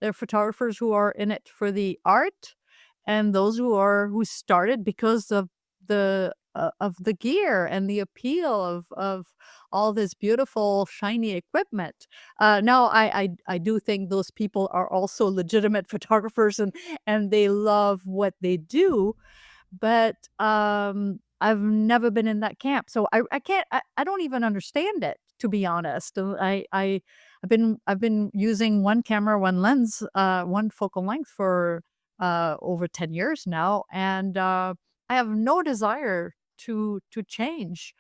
There are photographers who are in it for the art, and those who started because of the gear and the appeal of all this beautiful shiny equipment. Now I do think those people are also legitimate photographers and they love what they do, but, I've never been in that camp, so I can't I don't even understand it, to be honest. I've been using one camera, one lens, one focal length for, over 10 years now, and, I have no desire to change.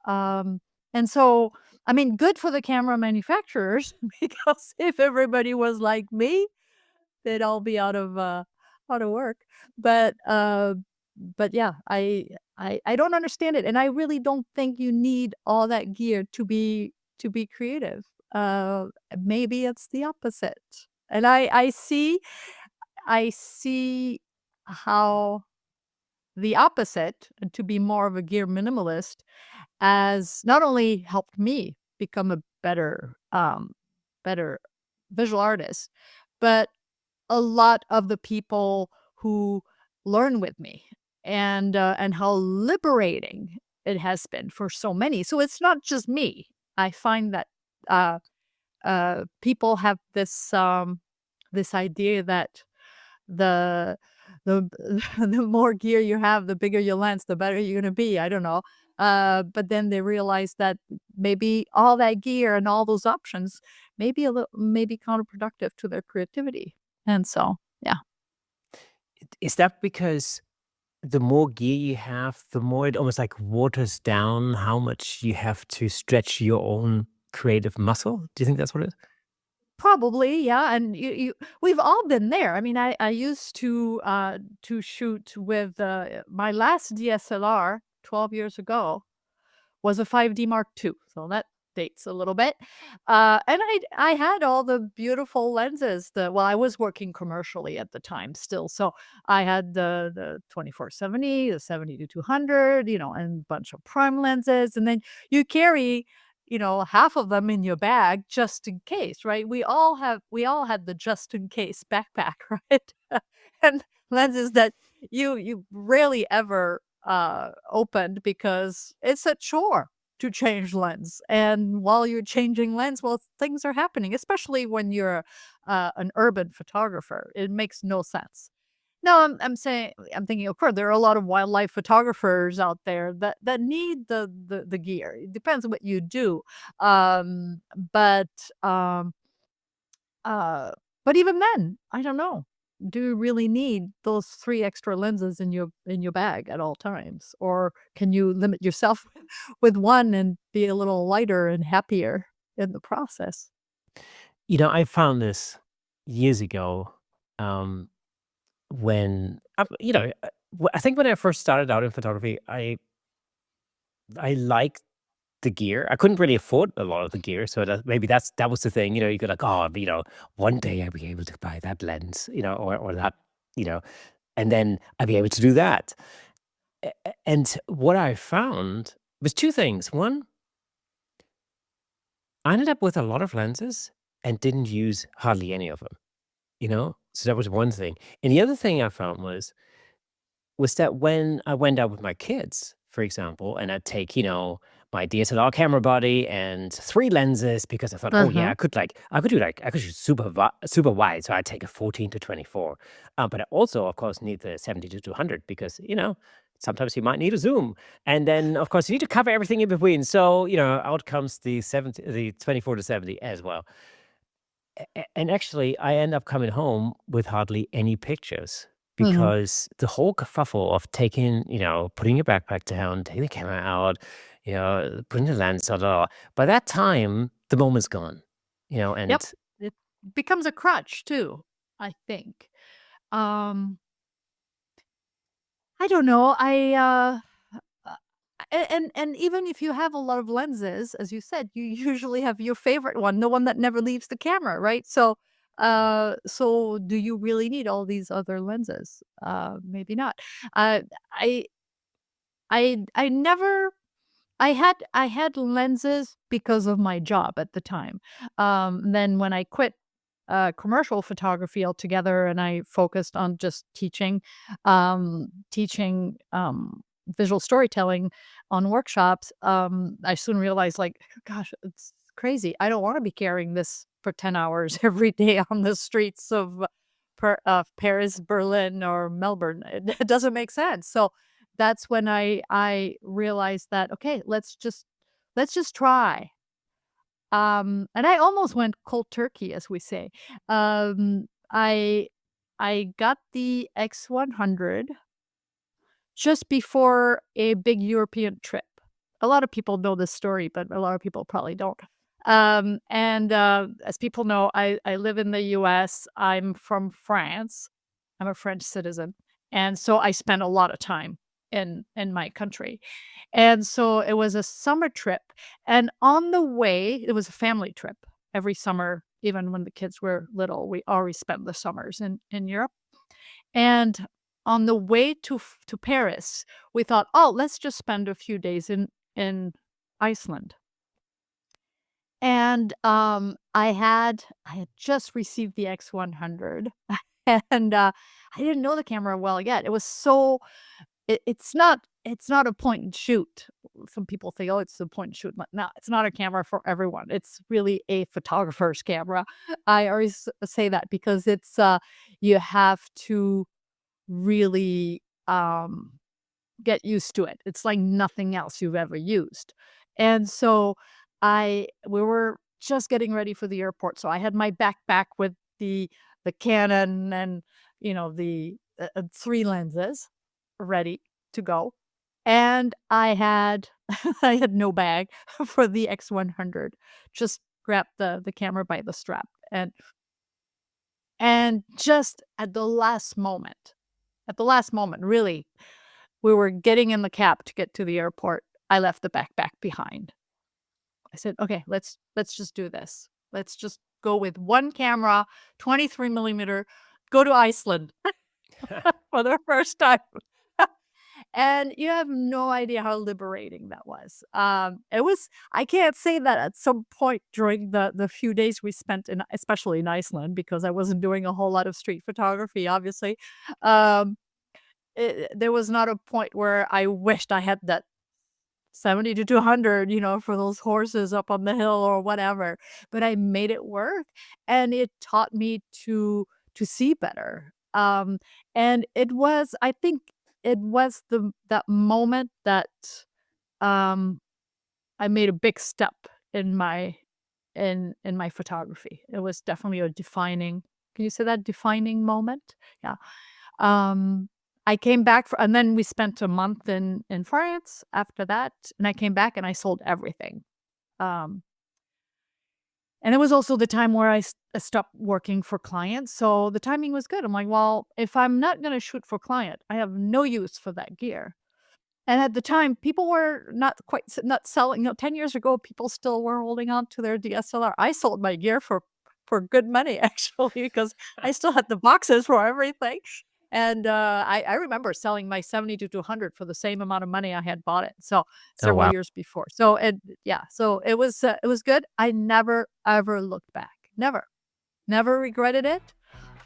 Um, and so, I mean, good for the camera manufacturers because if everybody was like me, they'd all be out of work. But, uh, but yeah, I don't understand it, and I really don't think you need all that gear to be creative. Uh, Maybe it's the opposite. And I see how the opposite, and to be more of a gear minimalist, has not only helped me become a better visual artist, but a lot of the people who learn with me, and how liberating it has been for so many. So it's not just me. I find that uh, people have this idea that the the the more gear you have, the bigger your lens, the better you're gonna be. I don't know. But then they realize that maybe all that gear and all those options may be counterproductive to their creativity. And so, yeah. Is that because the more gear you have, the more it almost like waters down how much you have to stretch your own creative muscle? Do you think that's what it is? Probably, yeah, and we've all been there. I mean, I used to shoot with, my last DSLR 12 years ago was a 5D Mark II, so that dates a little bit. And I had all the beautiful lenses. I was working commercially at the time still, so I had the 24-70, the 70-200, and a bunch of prime lenses, and then you carry, half of them in your bag just in case, right? We all had the just in case backpack, right? And lenses that you rarely ever opened because it's a chore to change lens. And while you're changing lens, well, things are happening, especially when you're an urban photographer. It makes no sense. No, I'm thinking, of course, there are a lot of wildlife photographers out there that need the gear. It depends on what you do, um, but um, uh, but even then, I don't know. Do you really need those 3 extra lenses in your bag at all times? Or can you limit yourself with 1 and be a little lighter and happier in the process? I found this years ago, um, when I think when I first started out in photography, I liked the gear. I couldn't really afford a lot of the gear, so maybe that was the thing. You go like, oh, one day I'll be able to buy that lens, or that, you know, and then I'll be able to do that. And what I found was two things. One, I ended up with a lot of lenses and didn't use hardly any of them. So that was one thing. And the other thing I found was that when I went out with my kids, for example, and I'd take, my DSLR camera body and 3 lenses because I thought, "Oh, yeah, Uh-huh. I could shoot super wide, so I'd take a 14 to 24." But I also, of course, need the 70 to 200 because, sometimes you might need a zoom. And then, of course, you need to cover everything in between. So, out comes the 24 to 70 as well. And actually, I end up coming home with hardly any pictures Mhm. because the whole kerfuffle of taking, putting your backpack down, taking the camera out, putting the lens on, by that time, the moment's gone, Yep. and It becomes a crutch too, I think. Um, I don't know. Uh, and even if you have a lot of lenses, as you said, you usually have your favorite one, the one that never leaves the camera, right? So do you really need all these other lenses? Maybe not. Uh, I I never I had lenses because of my job at the time. Then when I quit commercial photography altogether, and I focused on just teaching visual storytelling on workshops. I soon realized, like, gosh, it's crazy. I don't want to be carrying this for 10 hours every day on the streets of Paris, Berlin, or Melbourne. It doesn't make sense. So that's when I realized that, okay, let's just try. And I almost went cold turkey, as we say. Um, I I got the X100 just before a big European trip. A lot of people know this story, but a lot of people probably don't. And as people know, I live in the US. I'm from France. I'm a French citizen. And so I spent a lot of time in my country. And so it was a summer trip. And on the way, it was a family trip. Every summer, even when the kids were little, we always spent the summers in Europe. And on the way to Paris, we thought, "Oh, let's just spend a few days in Iceland." And, I had just received the X100, and, I didn't know the camera well yet. It was so it's not a point and shoot. Some people think, "Oh, it's a point and shoot." But no, it's not a camera for everyone. It's really a photographer's camera. I always say that because you have to really, get used to it. It's like nothing else you've ever used. And so we were just getting ready for the airport. So I had my backpack with the Canon and, the 3 lenses ready to go. And I had I had no bag for the X100. Just grabbed the camera by the strap, and just at the last moment, really, we were getting in the cab to get to the airport. I left the backpack behind. I said, "Okay, let's just do this. Let's just go with one camera, 23 millimeter, go to Iceland for the first time." And you have no idea how liberating that was. I can't say that at some point during the few days we spent especially in Iceland, because I wasn't doing a whole lot of street photography, obviously. Um, there was not a point where I wished I had that 70 to 200, for those horses up on the hill or whatever, but I made it work, and it taught me to see better. And I think it was that moment that, um, I made a big step in my photography. It was definitely a defining, can you say that, defining moment? Yeah. Um, I came back and then we spent a month in France after that, and I came back and I sold everything. Um, and it was also the time where I stopped working for clients, so the timing was good. I'm like, "Well, if I'm not gonna shoot for client, I have no use for that gear." And at the time, people were not selling, 10 years ago, people still were holding on to their DSLR. I sold my gear for good money, actually, because I still had the boxes for everything. And, I remember selling my 70 to 200 for the same amount of money I had bought it, so Oh, several wow. years before. So, yeah, so it was good. I never ever looked back. Never. Never regretted it.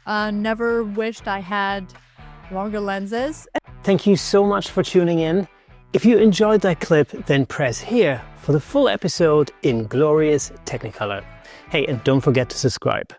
Never wished I had longer lenses. Thank you so much for tuning in. If you enjoyed that clip, then press here for the full episode in glorious Technicolor. Hey, and don't forget to subscribe.